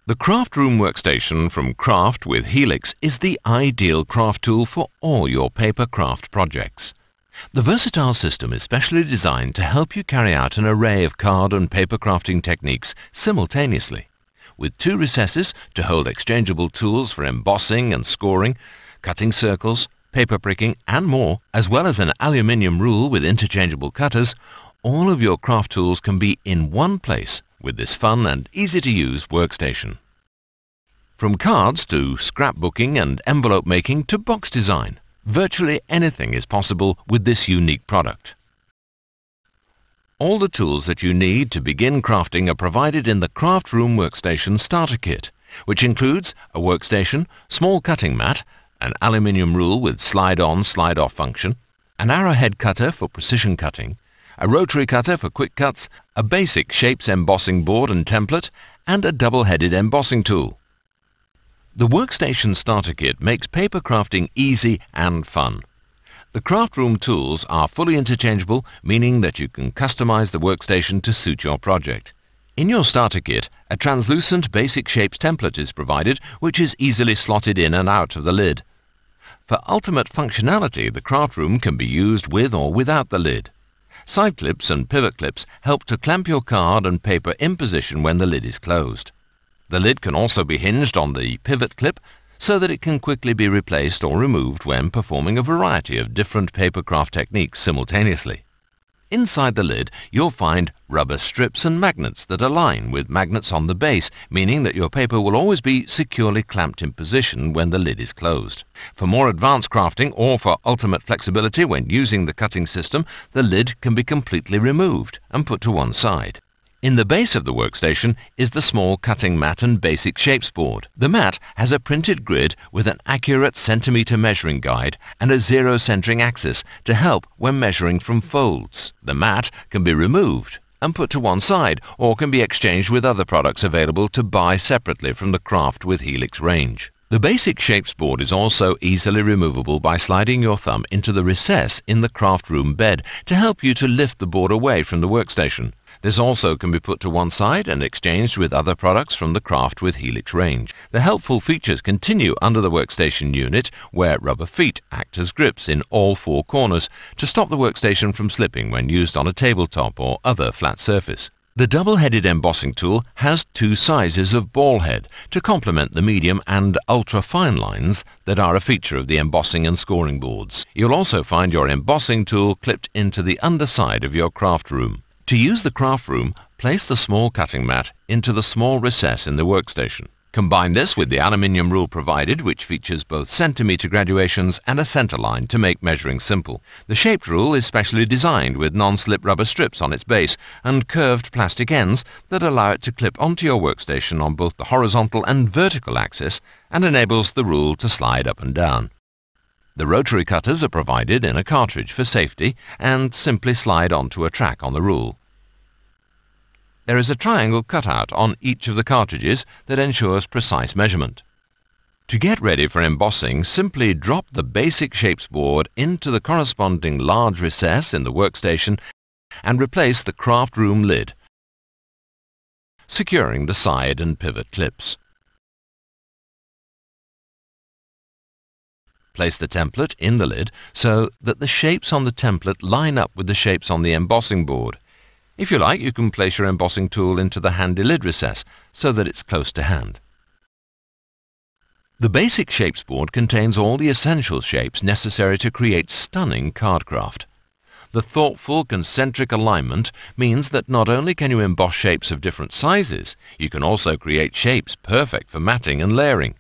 The Craft Room Workstation from Craft with Helix is the ideal craft tool for all your paper craft projects. The versatile system is specially designed to help you carry out an array of card and paper crafting techniques simultaneously. With 2 recesses to hold exchangeable tools for embossing and scoring, cutting circles, paper pricking and more, as well as an aluminium rule with interchangeable cutters, all of your craft tools can be in one place with this fun and easy-to-use workstation. From cards to scrapbooking and envelope making to box design, virtually anything is possible with this unique product. All the tools that you need to begin crafting are provided in the Craft Room Workstation Starter Kit, which includes a workstation, small cutting mat, an aluminium rule with slide-on, slide-off function, an arrowhead cutter for precision cutting, a rotary cutter for quick cuts, a basic shapes embossing board and template, and a double-headed embossing tool. The Workstation Starter Kit makes paper crafting easy and fun. The Craft Room tools are fully interchangeable, meaning that you can customize the workstation to suit your project. In your starter kit, a translucent basic shapes template is provided, which is easily slotted in and out of the lid. For ultimate functionality, the Craft Room can be used with or without the lid. Side clips and pivot clips help to clamp your card and paper in position when the lid is closed. The lid can also be hinged on the pivot clip so that it can quickly be replaced or removed when performing a variety of different paper craft techniques simultaneously. Inside the lid, you'll find rubber strips and magnets that align with magnets on the base, meaning that your paper will always be securely clamped in position when the lid is closed. For more advanced crafting or for ultimate flexibility when using the cutting system, the lid can be completely removed and put to one side. In the base of the workstation is the small cutting mat and basic shapes board. The mat has a printed grid with an accurate centimeter measuring guide and a zero centering axis to help when measuring from folds. The mat can be removed and put to one side or can be exchanged with other products available to buy separately from the Craft with Helix range. The basic shapes board is also easily removable by sliding your thumb into the recess in the Craft Room bed to help you to lift the board away from the workstation. This also can be put to one side and exchanged with other products from the Craft with Helix range. The helpful features continue under the workstation unit, where rubber feet act as grips in all 4 corners to stop the workstation from slipping when used on a tabletop or other flat surface. The double-headed embossing tool has 2 sizes of ball head to complement the medium and ultra-fine lines that are a feature of the embossing and scoring boards. You'll also find your embossing tool clipped into the underside of your Craft Room. To use the Craft Room, place the small cutting mat into the small recess in the workstation. Combine this with the aluminium rule provided, which features both centimeter graduations and a center line to make measuring simple. The shaped rule is specially designed with non-slip rubber strips on its base and curved plastic ends that allow it to clip onto your workstation on both the horizontal and vertical axis and enables the rule to slide up and down. The rotary cutters are provided in a cartridge for safety and simply slide onto a track on the rule. There is a triangle cutout on each of the cartridges that ensures precise measurement. To get ready for embossing, simply drop the basic shapes board into the corresponding large recess in the workstation and replace the Craft Room lid, securing the side and pivot clips. Place the template in the lid so that the shapes on the template line up with the shapes on the embossing board. If you like, you can place your embossing tool into the handy lid recess so that it's close to hand. The basic shapes board contains all the essential shapes necessary to create stunning card craft. The thoughtful concentric alignment means that not only can you emboss shapes of different sizes, you can also create shapes perfect for matting and layering,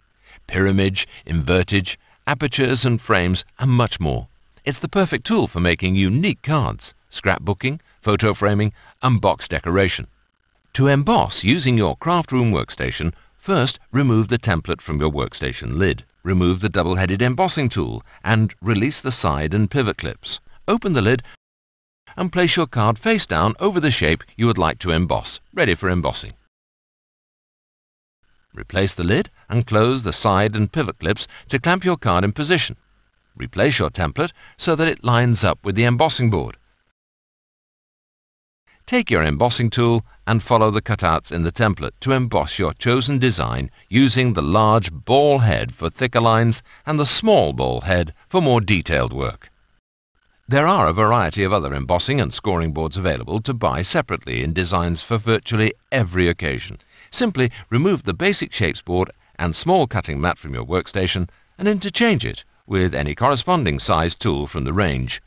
pyramid, invertage, apertures and frames, and much more. It's the perfect tool for making unique cards, scrapbooking, photo framing, and box decoration. To emboss using your Craft Room workstation, first remove the template from your workstation lid. Remove the double-headed embossing tool and release the side and pivot clips. Open the lid and place your card face down over the shape you would like to emboss, ready for embossing. Replace the lid and close the side and pivot clips to clamp your card in position. Replace your template so that it lines up with the embossing board. Take your embossing tool and follow the cutouts in the template to emboss your chosen design using the large ball head for thicker lines and the small ball head for more detailed work. There are a variety of other embossing and scoring boards available to buy separately in designs for virtually every occasion. Simply remove the basic shapes board and small cutting mat from your workstation and interchange it with any corresponding size tool from the range.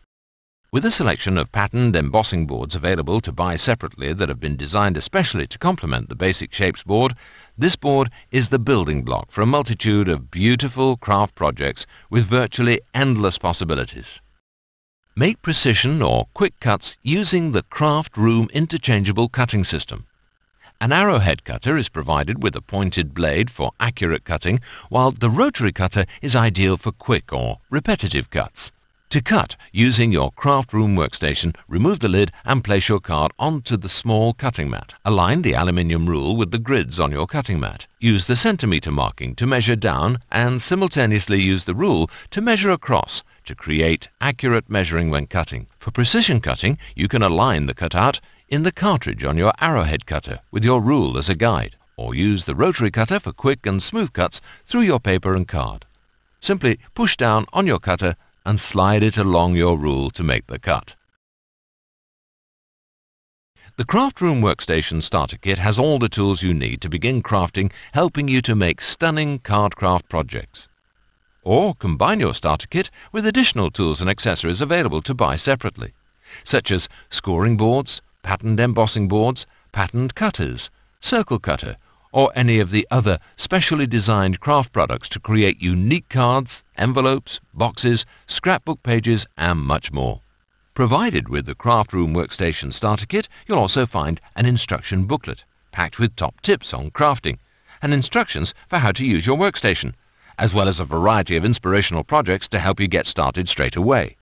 With a selection of patterned embossing boards available to buy separately that have been designed especially to complement the basic shapes board, this board is the building block for a multitude of beautiful craft projects with virtually endless possibilities. Make precision or quick cuts using the Craft Room interchangeable cutting system. An arrowhead cutter is provided with a pointed blade for accurate cutting, while the rotary cutter is ideal for quick or repetitive cuts. To cut using your Craft Room workstation, remove the lid and place your card onto the small cutting mat. Align the aluminium rule with the grids on your cutting mat. Use the centimeter marking to measure down and simultaneously use the rule to measure across to create accurate measuring when cutting. For precision cutting, you can align the cutout in the cartridge on your arrowhead cutter with your rule as a guide, or use the rotary cutter for quick and smooth cuts through your paper and card. Simply push down on your cutter and slide it along your rule to make the cut. The Craft Room Workstation Starter Kit has all the tools you need to begin crafting, helping you to make stunning card craft projects. Or combine your starter kit with additional tools and accessories available to buy separately, such as scoring boards, patterned embossing boards, patterned cutters, circle cutter, or any of the other specially designed craft products to create unique cards, envelopes, boxes, scrapbook pages, and much more. Provided with the Craft Room Workstation Starter Kit, you'll also find an instruction booklet packed with top tips on crafting and instructions for how to use your workstation, as well as a variety of inspirational projects to help you get started straight away.